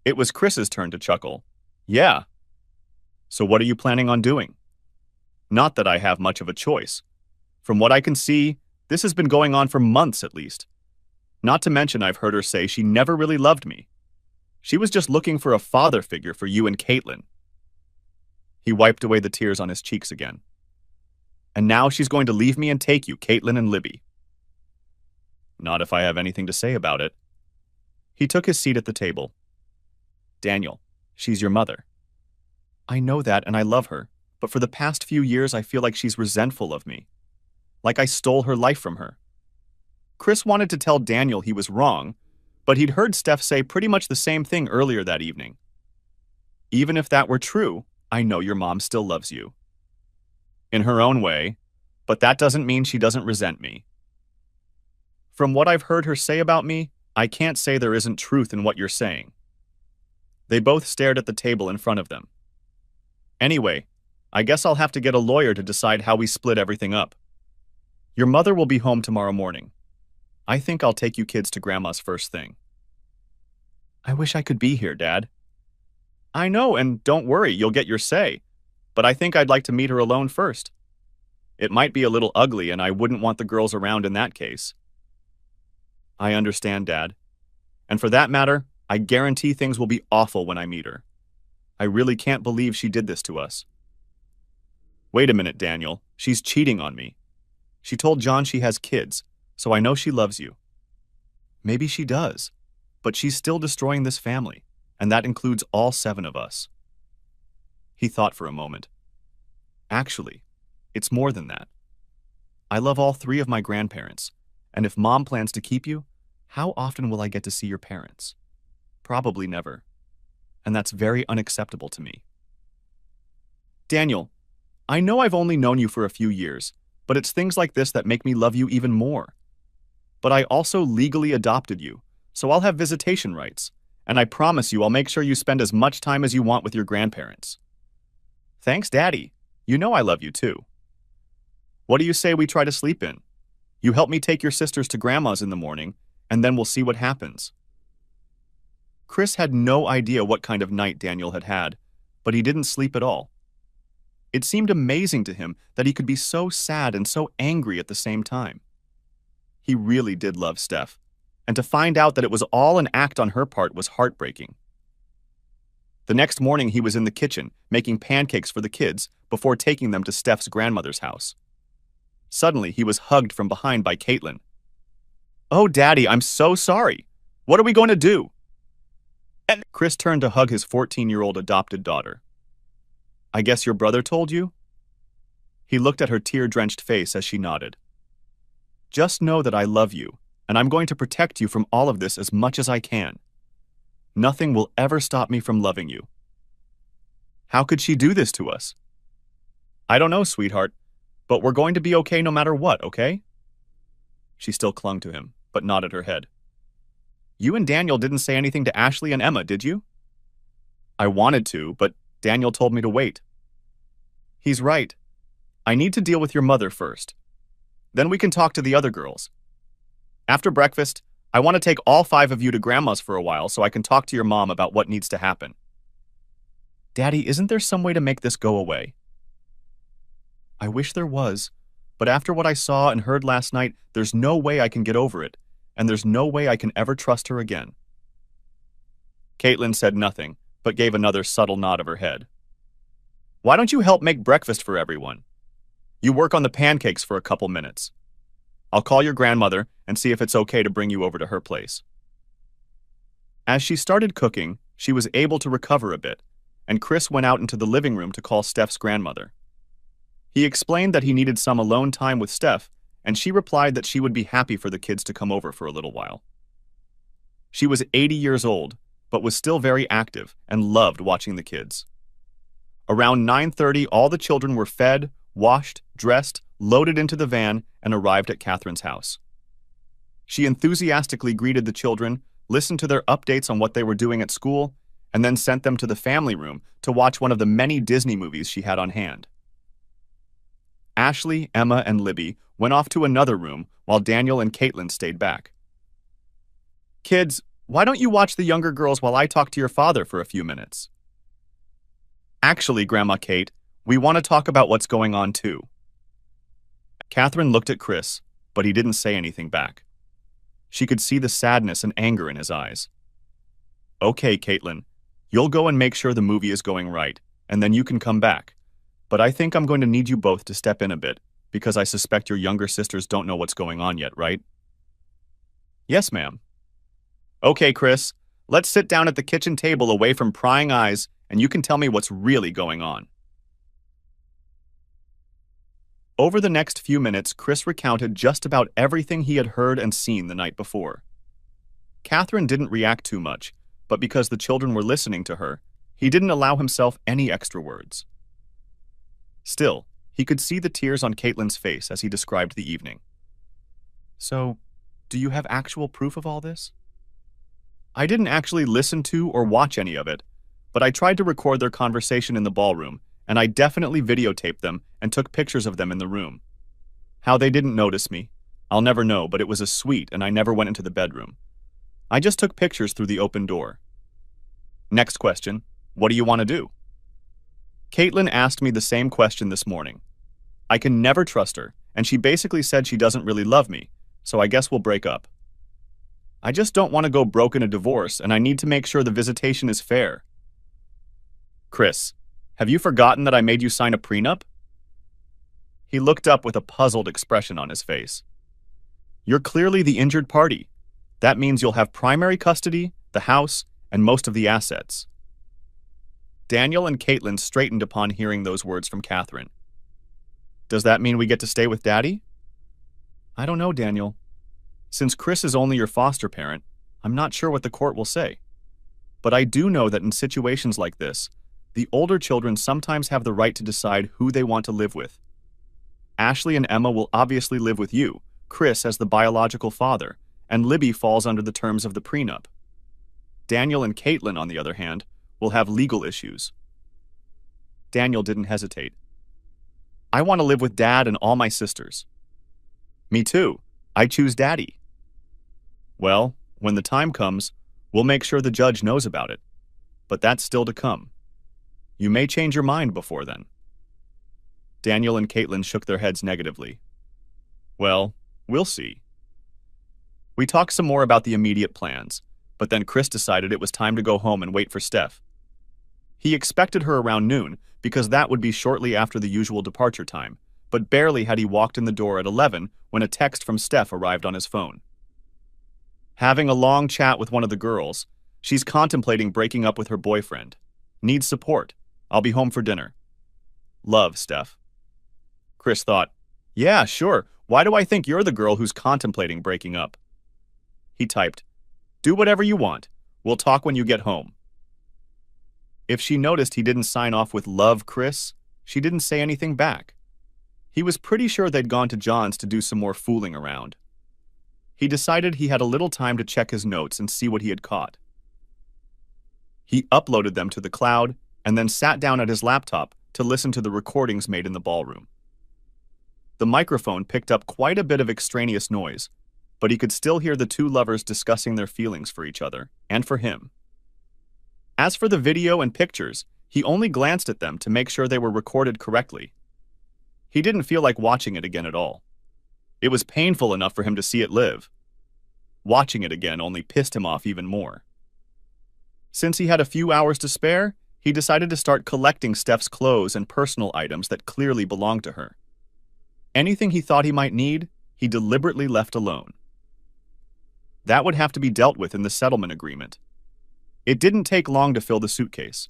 It was Chris's turn to chuckle. Yeah. So what are you planning on doing? Not that I have much of a choice. From what I can see, this has been going on for months at least. Not to mention I've heard her say she never really loved me. She was just looking for a father figure for you and Caitlin. He wiped away the tears on his cheeks again. And now she's going to leave me and take you, Caitlin and Libby. Not if I have anything to say about it. He took his seat at the table. Daniel, she's your mother. I know that and I love her, but for the past few years I feel like she's resentful of me. Like I stole her life from her. Chris wanted to tell Daniel he was wrong, but he'd heard Steph say pretty much the same thing earlier that evening. Even if that were true, I know your mom still loves you. In her own way, but that doesn't mean she doesn't resent me. From what I've heard her say about me, I can't say there isn't truth in what you're saying. They both stared at the table in front of them. Anyway, I guess I'll have to get a lawyer to decide how we split everything up. Your mother will be home tomorrow morning. I think I'll take you kids to Grandma's first thing. I wish I could be here, Dad. I know, and don't worry, you'll get your say. But I think I'd like to meet her alone first. It might be a little ugly, and I wouldn't want the girls around in that case. I understand, Dad. And for that matter, I guarantee things will be awful when I meet her. I really can't believe she did this to us. Wait a minute, Daniel. She's cheating on me. She told John she has kids, so I know she loves you. Maybe she does, but she's still destroying this family, and that includes all 7 of us. He thought for a moment. Actually, it's more than that. I love all 3 of my grandparents, and if Mom plans to keep you, how often will I get to see your parents? Probably never. And that's very unacceptable to me. Daniel, I know I've only known you for a few years, but it's things like this that make me love you even more. But I also legally adopted you, so I'll have visitation rights, and I promise you I'll make sure you spend as much time as you want with your grandparents. Thanks, Daddy. You know I love you too. What do you say we try to sleep in? You help me take your sisters to Grandma's in the morning, and then we'll see what happens. Chris had no idea what kind of night Daniel had had, but he didn't sleep at all. It seemed amazing to him that he could be so sad and so angry at the same time. He really did love Steph, and to find out that it was all an act on her part was heartbreaking. The next morning he was in the kitchen, making pancakes for the kids before taking them to Steph's grandmother's house. Suddenly he was hugged from behind by Caitlin. "Oh, Daddy, I'm so sorry. What are we going to do?" And Chris turned to hug his 14-year-old adopted daughter. "I guess your brother told you?" He looked at her tear-drenched face as she nodded. "Just know that I love you, and I'm going to protect you from all of this as much as I can. Nothing will ever stop me from loving you." How could she do this to us? I don't know, sweetheart, but we're going to be okay no matter what, okay? She still clung to him, but nodded her head. You and Daniel didn't say anything to Ashley and Emma, did you? I wanted to, but Daniel told me to wait. He's right. I need to deal with your mother first. Then we can talk to the other girls. After breakfast, I want to take all 5 of you to Grandma's for a while so I can talk to your mom about what needs to happen. Daddy, isn't there some way to make this go away? I wish there was, but after what I saw and heard last night, there's no way I can get over it, and there's no way I can ever trust her again. Caitlin said nothing, but gave another subtle nod of her head. Why don't you help make breakfast for everyone? You work on the pancakes for a couple minutes. I'll call your grandmother and see if it's okay to bring you over to her place. As she started cooking, she was able to recover a bit, and Chris went out into the living room to call Steph's grandmother. He explained that he needed some alone time with Steph, and she replied that she would be happy for the kids to come over for a little while. She was 80 years old, but was still very active and loved watching the kids. Around 9:30, all the children were fed, washed, dressed, loaded into the van, and arrived at Catherine's house. She enthusiastically greeted the children, listened to their updates on what they were doing at school, and then sent them to the family room to watch one of the many Disney movies she had on hand. Ashley, Emma, and Libby went off to another room while Daniel and Caitlin stayed back. Kids, why don't you watch the younger girls while I talk to your father for a few minutes? Actually, Grandma Kate, we want to talk about what's going on too. Catherine looked at Chris, but he didn't say anything back. She could see the sadness and anger in his eyes. Okay, Caitlin, you'll go and make sure the movie is going right, and then you can come back. But I think I'm going to need you both to step in a bit, because I suspect your younger sisters don't know what's going on yet, right? Yes, ma'am. Okay, Chris, let's sit down at the kitchen table away from prying eyes, and you can tell me what's really going on. Over the next few minutes, Chris recounted just about everything he had heard and seen the night before. Catherine didn't react too much, but because the children were listening to her, he didn't allow himself any extra words. Still, he could see the tears on Caitlin's face as he described the evening. So, do you have actual proof of all this? I didn't actually listen to or watch any of it, but I tried to record their conversation in the ballroom, and I definitely videotaped them and took pictures of them in the room. How they didn't notice me, I'll never know, but it was a suite and I never went into the bedroom. I just took pictures through the open door. Next question, what do you want to do? Caitlin asked me the same question this morning. I can never trust her, and she basically said she doesn't really love me, so I guess we'll break up. I just don't want to go broke in a divorce, and I need to make sure the visitation is fair. Chris, have you forgotten that I made you sign a prenup? He looked up with a puzzled expression on his face. You're clearly the injured party. That means you'll have primary custody, the house, and most of the assets. Daniel and Caitlin straightened upon hearing those words from Catherine. Does that mean we get to stay with Daddy? I don't know, Daniel. Since Chris is only your foster parent, I'm not sure what the court will say. But I do know that in situations like this, the older children sometimes have the right to decide who they want to live with. Ashley and Emma will obviously live with you, Chris as the biological father, and Libby falls under the terms of the prenup. Daniel and Caitlin, on the other hand, will have legal issues. Daniel didn't hesitate. I want to live with Dad and all my sisters. Me too. I choose Daddy. Well, when the time comes, we'll make sure the judge knows about it. But that's still to come. You may change your mind before then. Daniel and Caitlin shook their heads negatively. Well, we'll see. We talked some more about the immediate plans, but then Chris decided it was time to go home and wait for Steph. He expected her around noon because that would be shortly after the usual departure time, but barely had he walked in the door at 11 when a text from Steph arrived on his phone. Having a long chat with one of the girls, she's contemplating breaking up with her boyfriend. Needs support. I'll be home for dinner. Love, Steph. Chris thought, yeah, sure. Why do I think you're the girl who's contemplating breaking up? He typed, do whatever you want. We'll talk when you get home. If she noticed he didn't sign off with love, Chris, she didn't say anything back. He was pretty sure they'd gone to John's to do some more fooling around. He decided he had a little time to check his notes and see what he had caught. He uploaded them to the cloud and then sat down at his laptop to listen to the recordings made in the ballroom. The microphone picked up quite a bit of extraneous noise, but he could still hear the two lovers discussing their feelings for each other and for him. As for the video and pictures, he only glanced at them to make sure they were recorded correctly. He didn't feel like watching it again at all. It was painful enough for him to see it live. Watching it again only pissed him off even more. Since he had a few hours to spare, he decided to start collecting Steph's clothes and personal items that clearly belonged to her. Anything he thought he might need, he deliberately left alone. That would have to be dealt with in the settlement agreement. It didn't take long to fill the suitcase.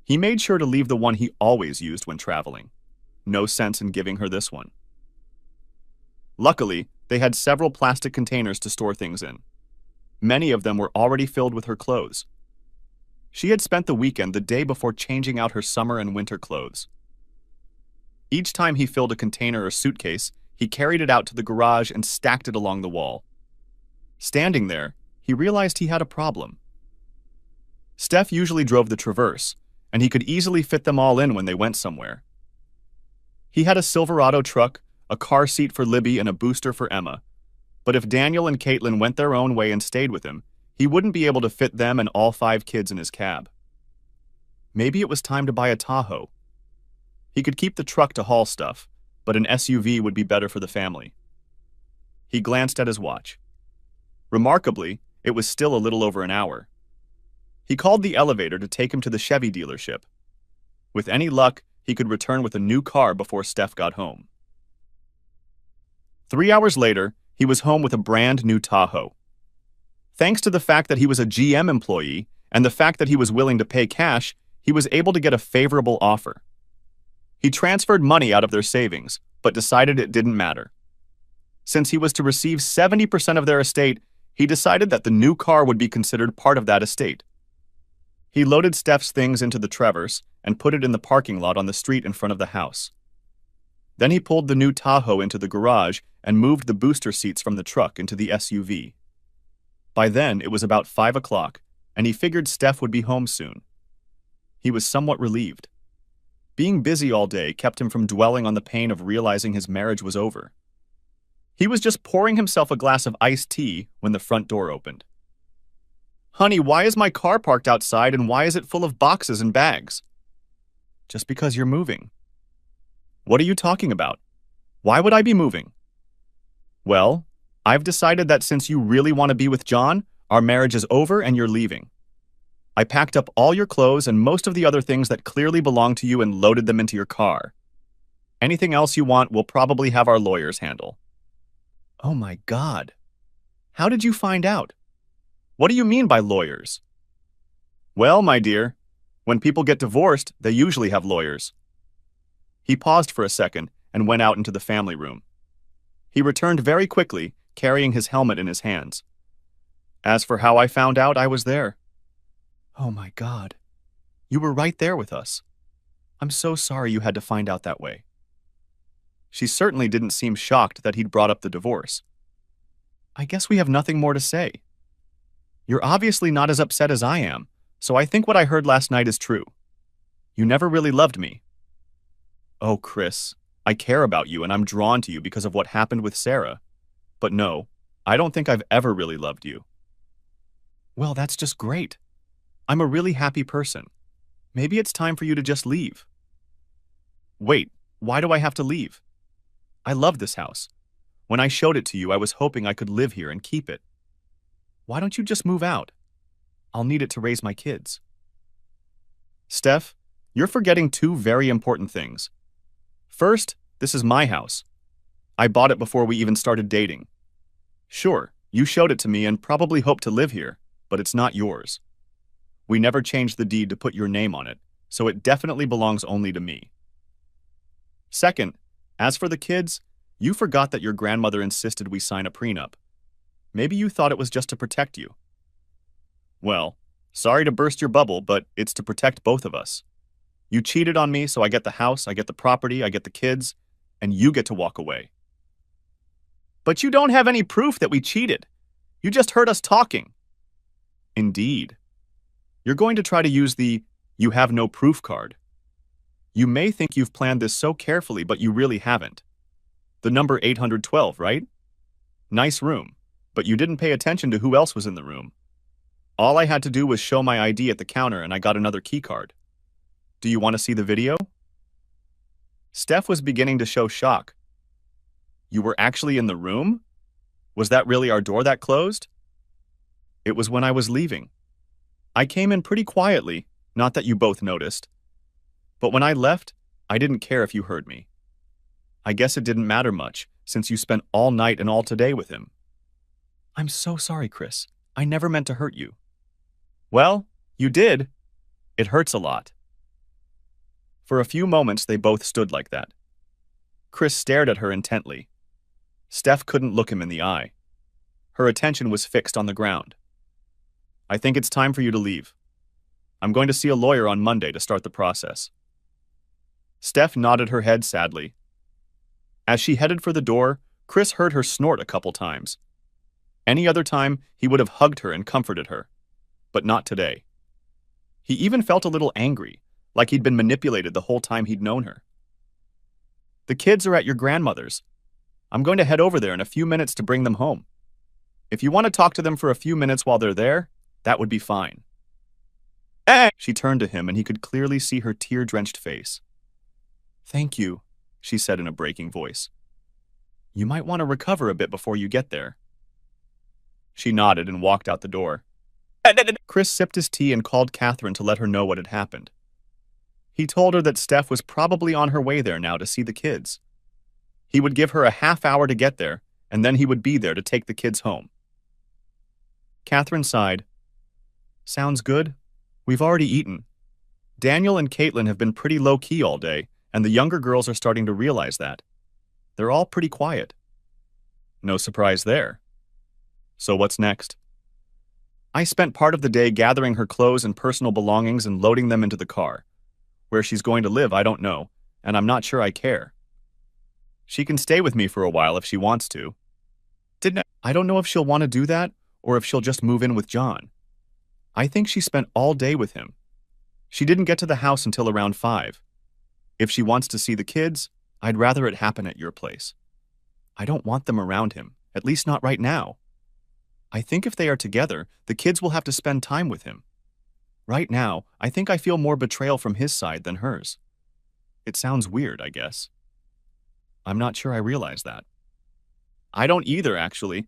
He made sure to leave the one he always used when traveling. No sense in giving her this one. Luckily, they had several plastic containers to store things in. Many of them were already filled with her clothes. She had spent the weekend the day before changing out her summer and winter clothes. Each time he filled a container or suitcase, he carried it out to the garage and stacked it along the wall. Standing there, he realized he had a problem. Steph usually drove the Traverse, and he could easily fit them all in when they went somewhere. He had a Silverado truck, a car seat for Libby, and a booster for Emma. But if Daniel and Caitlin went their own way and stayed with him, he wouldn't be able to fit them and all 5 kids in his cab. Maybe it was time to buy a Tahoe. He could keep the truck to haul stuff, but an SUV would be better for the family. He glanced at his watch. Remarkably, it was still a little over an hour. He called the elevator to take him to the Chevy dealership. With any luck, he could return with a new car before Steph got home. 3 hours later, he was home with a brand new Tahoe. Thanks to the fact that he was a GM employee and the fact that he was willing to pay cash, he was able to get a favorable offer. He transferred money out of their savings, but decided it didn't matter. Since he was to receive 70% of their estate, He decided that the new car would be considered part of that estate. He loaded Steph's things into the Traverse and put it in the parking lot on the street in front of the house. Then he pulled the new Tahoe into the garage and moved the booster seats from the truck into the SUV. By then, it was about 5 o'clock, and he figured Steph would be home soon. He was somewhat relieved. Being busy all day kept him from dwelling on the pain of realizing his marriage was over. He was just pouring himself a glass of iced tea when the front door opened. "Honey, why is my car parked outside and why is it full of boxes and bags?" "Just because you're moving." "What are you talking about? Why would I be moving?" "Well, I've decided that since you really want to be with John, our marriage is over and you're leaving. I packed up all your clothes and most of the other things that clearly belong to you and loaded them into your car. Anything else you want, we'll probably have our lawyers handle." "Oh my God. How did you find out? What do you mean by lawyers?" "Well, my dear, when people get divorced, they usually have lawyers." He paused for a second and went out into the family room. He returned very quickly, carrying his helmet in his hands. "As for how I found out, I was there." "Oh my God. You were right there with us. I'm so sorry you had to find out that way." She certainly didn't seem shocked that he'd brought up the divorce. "I guess we have nothing more to say. You're obviously not as upset as I am, so I think what I heard last night is true. You never really loved me." "Oh, Chris, I care about you and I'm drawn to you because of what happened with Sarah. But no, I don't think I've ever really loved you." "Well, that's just great. I'm a really happy person. Maybe it's time for you to just leave." "Wait, why do I have to leave? I love this house. When I showed it to you, I was hoping I could live here and keep it. Why don't you just move out? I'll need it to raise my kids." "Steph, you're forgetting two very important things. First, this is my house. I bought it before we even started dating. Sure, you showed it to me and probably hoped to live here, but it's not yours. We never changed the deed to put your name on it, so it definitely belongs only to me. Second, as for the kids, you forgot that your grandmother insisted we sign a prenup. Maybe you thought it was just to protect you. Well, sorry to burst your bubble, but it's to protect both of us. You cheated on me, so I get the house, I get the property, I get the kids, and you get to walk away." "But you don't have any proof that we cheated. You just heard us talking." "Indeed. You're going to try to use the 'you have no proof' card. You may think you've planned this so carefully, but you really haven't. The number 812, right? Nice room, but you didn't pay attention to who else was in the room. All I had to do was show my ID at the counter and I got another key card. Do you want to see the video?" Steph was beginning to show shock. "You were actually in the room? Was that really our door that closed?" "It was when I was leaving. I came in pretty quietly, not that you both noticed. But when I left, I didn't care if you heard me. I guess it didn't matter much, since you spent all night and all today with him." "I'm so sorry, Chris. I never meant to hurt you." "Well, you did. It hurts a lot." For a few moments, they both stood like that. Chris stared at her intently. Steph couldn't look him in the eye. Her attention was fixed on the ground. "I think it's time for you to leave. I'm going to see a lawyer on Monday to start the process." Steph nodded her head sadly. As she headed for the door, Chris heard her snort a couple times. Any other time, he would have hugged her and comforted her. But not today. He even felt a little angry, like he'd been manipulated the whole time he'd known her. "The kids are at your grandmother's. I'm going to head over there in a few minutes to bring them home. If you want to talk to them for a few minutes while they're there, that would be fine." "Hey!" She turned to him and he could clearly see her tear-drenched face. "Thank you," she said in a breaking voice. "You might want to recover a bit before you get there." She nodded and walked out the door. Chris sipped his tea and called Catherine to let her know what had happened. He told her that Steph was probably on her way there now to see the kids. He would give her a half hour to get there, and then he would be there to take the kids home. Catherine sighed. "Sounds good. We've already eaten. Daniel and Caitlin have been pretty low-key all day, and the younger girls are starting to realize that. They're all pretty quiet." "No surprise there." So what's next? I spent part of the day gathering her clothes and personal belongings and loading them into the car. Where she's going to live, I don't know, and I'm not sure I care. She can stay with me for a while if she wants to. I don't know if she'll want to do that or if she'll just move in with John. I think she spent all day with him. She didn't get to the house until around 5. If she wants to see the kids, I'd rather it happen at your place. I don't want them around him, at least not right now. I think if they are together, the kids will have to spend time with him. Right now, I think I feel more betrayal from his side than hers. It sounds weird, I guess. I'm not sure I realize that. I don't either, actually.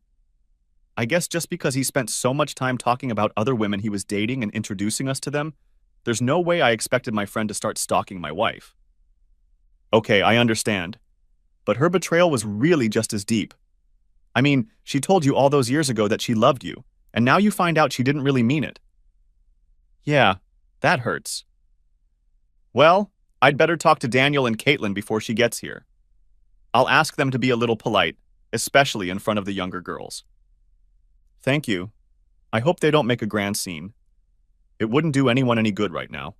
I guess just because he spent so much time talking about other women he was dating and introducing us to them, there's no way I expected my friend to start stalking my wife. Okay, I understand. But her betrayal was really just as deep. I mean, she told you all those years ago that she loved you, and now you find out she didn't really mean it. Yeah, that hurts. Well, I'd better talk to Daniel and Caitlin before she gets here. I'll ask them to be a little polite, especially in front of the younger girls. Thank you. I hope they don't make a grand scene. It wouldn't do anyone any good right now.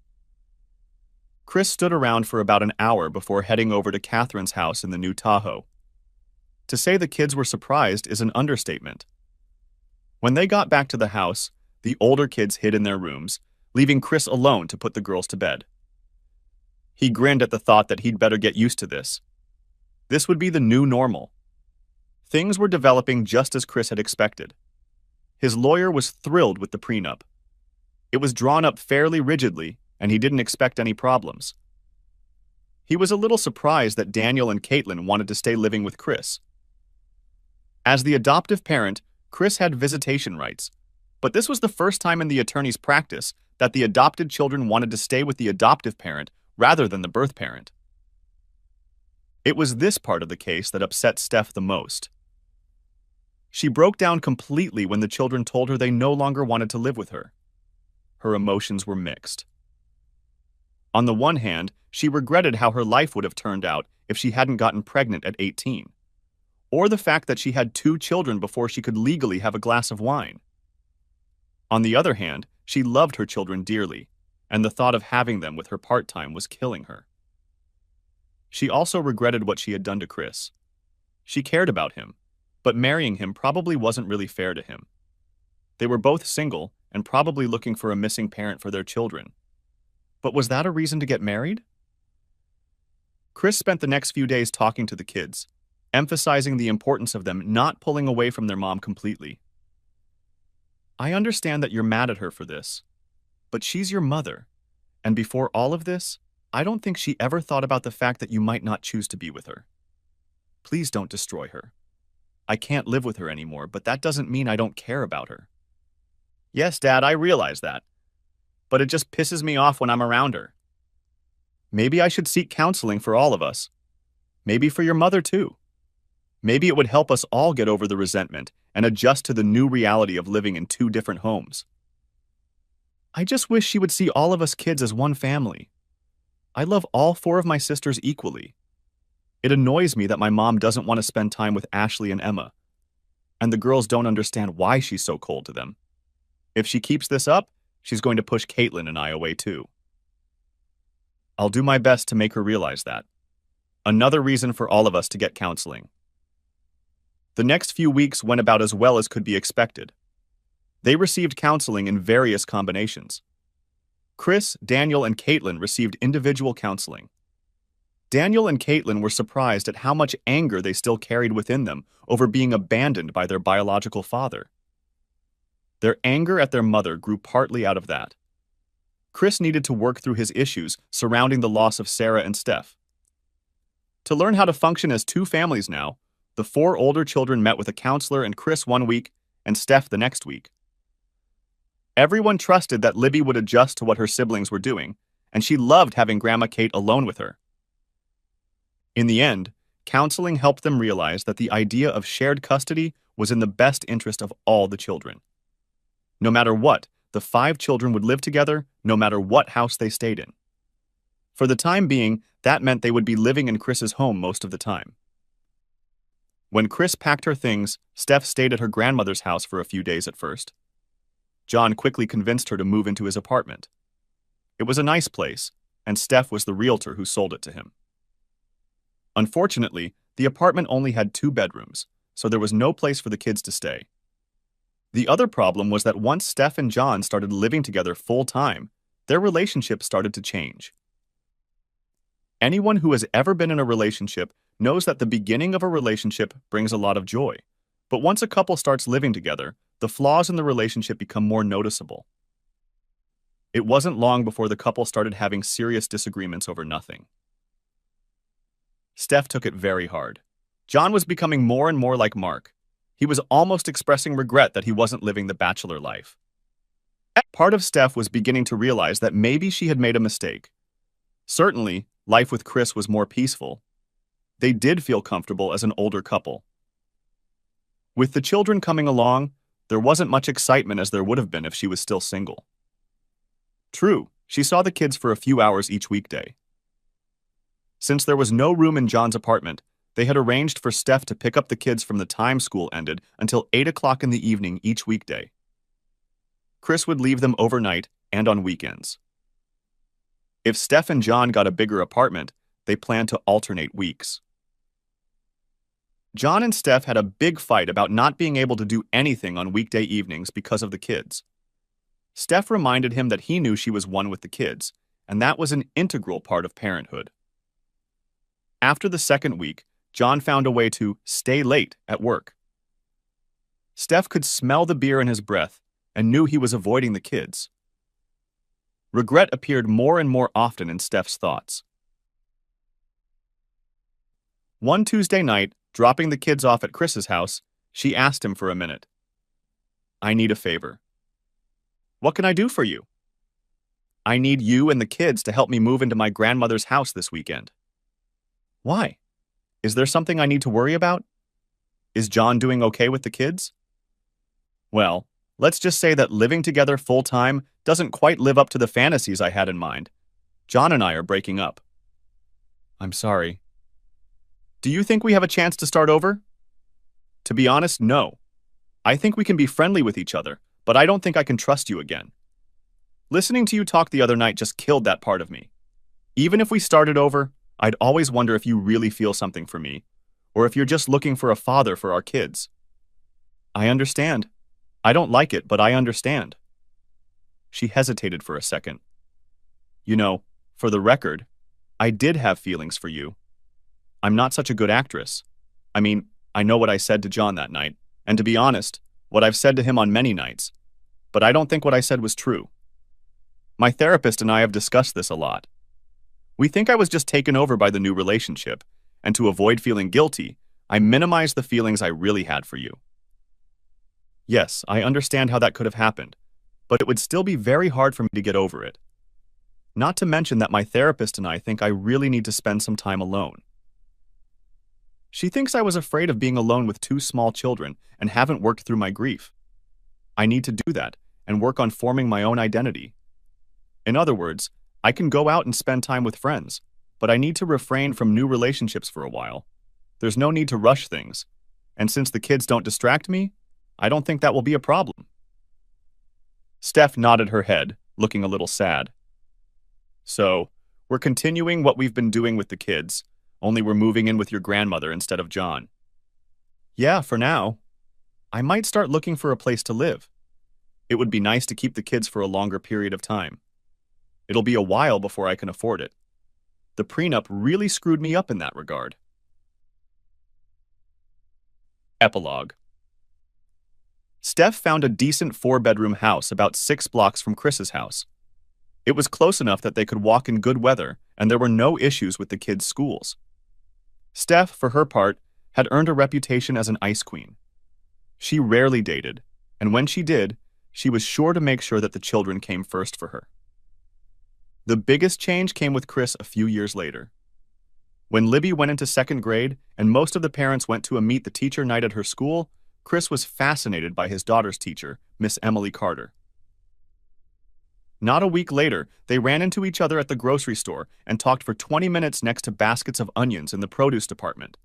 Chris stood around for about an hour before heading over to Catherine's house in the new Tahoe. To say the kids were surprised is an understatement. When they got back to the house, the older kids hid in their rooms, leaving Chris alone to put the girls to bed. He grinned at the thought that he'd better get used to this. This would be the new normal. Things were developing just as Chris had expected. His lawyer was thrilled with the prenup. It was drawn up fairly rigidly, and he didn't expect any problems. He was a little surprised that Daniel and Caitlin wanted to stay living with Chris. As the adoptive parent, Chris had visitation rights, but this was the first time in the attorney's practice that the adopted children wanted to stay with the adoptive parent rather than the birth parent. It was this part of the case that upset Steph the most. She broke down completely when the children told her they no longer wanted to live with her. Her emotions were mixed. On the one hand, she regretted how her life would have turned out if she hadn't gotten pregnant at 18, or the fact that she had 2 children before she could legally have a glass of wine. On the other hand, she loved her children dearly, and the thought of having them with her part-time was killing her. She also regretted what she had done to Chris. She cared about him, but marrying him probably wasn't really fair to him. They were both single and probably looking for a missing parent for their children. But was that a reason to get married? Chris spent the next few days talking to the kids, emphasizing the importance of them not pulling away from their mom completely. I understand that you're mad at her for this, but she's your mother, and before all of this, I don't think she ever thought about the fact that you might not choose to be with her. Please don't destroy her. I can't live with her anymore, but that doesn't mean I don't care about her. Yes, Dad, I realize that, but it just pisses me off when I'm around her. Maybe I should seek counseling for all of us. Maybe for your mother, too. Maybe it would help us all get over the resentment and adjust to the new reality of living in 2 different homes. I just wish she would see all of us kids as one family. I love all 4 of my sisters equally. It annoys me that my mom doesn't want to spend time with Ashley and Emma, and the girls don't understand why she's so cold to them. If she keeps this up, she's going to push Caitlin and I away too. I'll do my best to make her realize that. Another reason for all of us to get counseling. The next few weeks went about as well as could be expected. They received counseling in various combinations. Chris, Daniel, and Caitlin received individual counseling. Daniel and Caitlin were surprised at how much anger they still carried within them over being abandoned by their biological father. Their anger at their mother grew partly out of that. Chris needed to work through his issues surrounding the loss of Sarah and Steph. To learn how to function as 2 families now, the 4 older children met with a counselor and Chris one week and Steph the next week. Everyone trusted that Libby would adjust to what her siblings were doing, and she loved having Grandma Kate alone with her. In the end, counseling helped them realize that the idea of shared custody was in the best interest of all the children. No matter what, the 5 children would live together no matter what house they stayed in. For the time being, that meant they would be living in Chris's home most of the time. When Chris packed her things, Steph stayed at her grandmother's house for a few days at first. John quickly convinced her to move into his apartment. It was a nice place, and Steph was the realtor who sold it to him. Unfortunately, the apartment only had 2 bedrooms, so there was no place for the kids to stay. The other problem was that once Steph and John started living together full-time, their relationship started to change. Anyone who has ever been in a relationship knows that the beginning of a relationship brings a lot of joy. But once a couple starts living together, the flaws in the relationship become more noticeable. It wasn't long before the couple started having serious disagreements over nothing. Steph took it very hard. John was becoming more and more like Mark. He was almost expressing regret that he wasn't living the bachelor life. Part of Steph was beginning to realize that maybe she had made a mistake. Certainly, life with Chris was more peaceful. They did feel comfortable as an older couple. With the children coming along, there wasn't much excitement as there would have been if she was still single. True, she saw the kids for a few hours each weekday. Since there was no room in John's apartment, they had arranged for Steph to pick up the kids from the time school ended until 8 o'clock in the evening each weekday. Chris would leave them overnight and on weekends. If Steph and John got a bigger apartment, they planned to alternate weeks. John and Steph had a big fight about not being able to do anything on weekday evenings because of the kids. Steph reminded him that he knew she was one with the kids, and that was an integral part of parenthood. After the second week, John found a way to stay late at work. Steph could smell the beer in his breath and knew he was avoiding the kids. Regret appeared more and more often in Steph's thoughts. One Tuesday night, dropping the kids off at Chris's house, she asked him for a minute. "I need a favor." "What can I do for you?" "I need you and the kids to help me move into my grandmother's house this weekend." "Why? Is there something I need to worry about? Is John doing okay with the kids?" "Well, let's just say that living together full-time doesn't quite live up to the fantasies I had in mind. John and I are breaking up." "I'm sorry." "Do you think we have a chance to start over?" "To be honest, no. I think we can be friendly with each other, but I don't think I can trust you again. Listening to you talk the other night just killed that part of me. Even if we started over, I'd always wonder if you really feel something for me, or if you're just looking for a father for our kids." "I understand. I don't like it, but I understand." She hesitated for a second. "You know, for the record, I did have feelings for you. I'm not such a good actress. I mean, I know what I said to John that night, and to be honest, what I've said to him on many nights, but I don't think what I said was true. My therapist and I have discussed this a lot. We think I was just taken over by the new relationship, and to avoid feeling guilty, I minimized the feelings I really had for you. Yes, I understand how that could have happened, but it would still be very hard for me to get over it. Not to mention that my therapist and I think I really need to spend some time alone. She thinks I was afraid of being alone with 2 small children and haven't worked through my grief. I need to do that and work on forming my own identity. In other words, I can go out and spend time with friends, but I need to refrain from new relationships for a while. There's no need to rush things, and since the kids don't distract me, I don't think that will be a problem." Steph nodded her head, looking a little sad. "So, we're continuing what we've been doing with the kids, only we're moving in with your grandmother instead of John." "Yeah, for now. I might start looking for a place to live. It would be nice to keep the kids for a longer period of time. It'll be a while before I can afford it. The prenup really screwed me up in that regard." Epilogue. Steph found a decent 4-bedroom house about 6 blocks from Chris's house. It was close enough that they could walk in good weather, and there were no issues with the kids' schools. Steph, for her part, had earned a reputation as an ice queen. She rarely dated, and when she did, she was sure to make sure that the children came first for her. The biggest change came with Chris a few years later. When Libby went into 2nd grade and most of the parents went to a meet the teacher night at her school, Chris was fascinated by his daughter's teacher, Miss Emily Carter. Not a week later, they ran into each other at the grocery store and talked for 20 minutes next to baskets of onions in the produce department.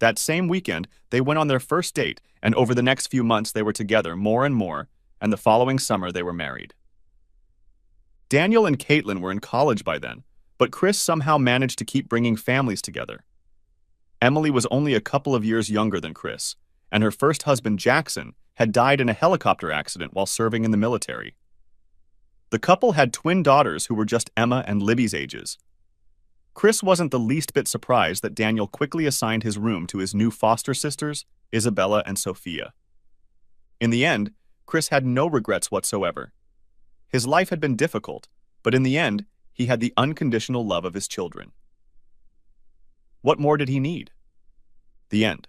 That same weekend, they went on their first date, and over the next few months they were together more and more, and the following summer they were married. Daniel and Caitlin were in college by then, but Chris somehow managed to keep bringing families together. Emily was only a couple of years younger than Chris, and her first husband, Jackson, had died in a helicopter accident while serving in the military. The couple had twin daughters who were just Emma and Libby's ages. Chris wasn't the least bit surprised that Daniel quickly assigned his room to his new foster sisters, Isabella and Sophia. In the end, Chris had no regrets whatsoever. His life had been difficult, but in the end, he had the unconditional love of his children. What more did he need? The end.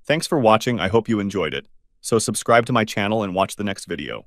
Thanks for watching. I hope you enjoyed it. So subscribe to my channel and watch the next video.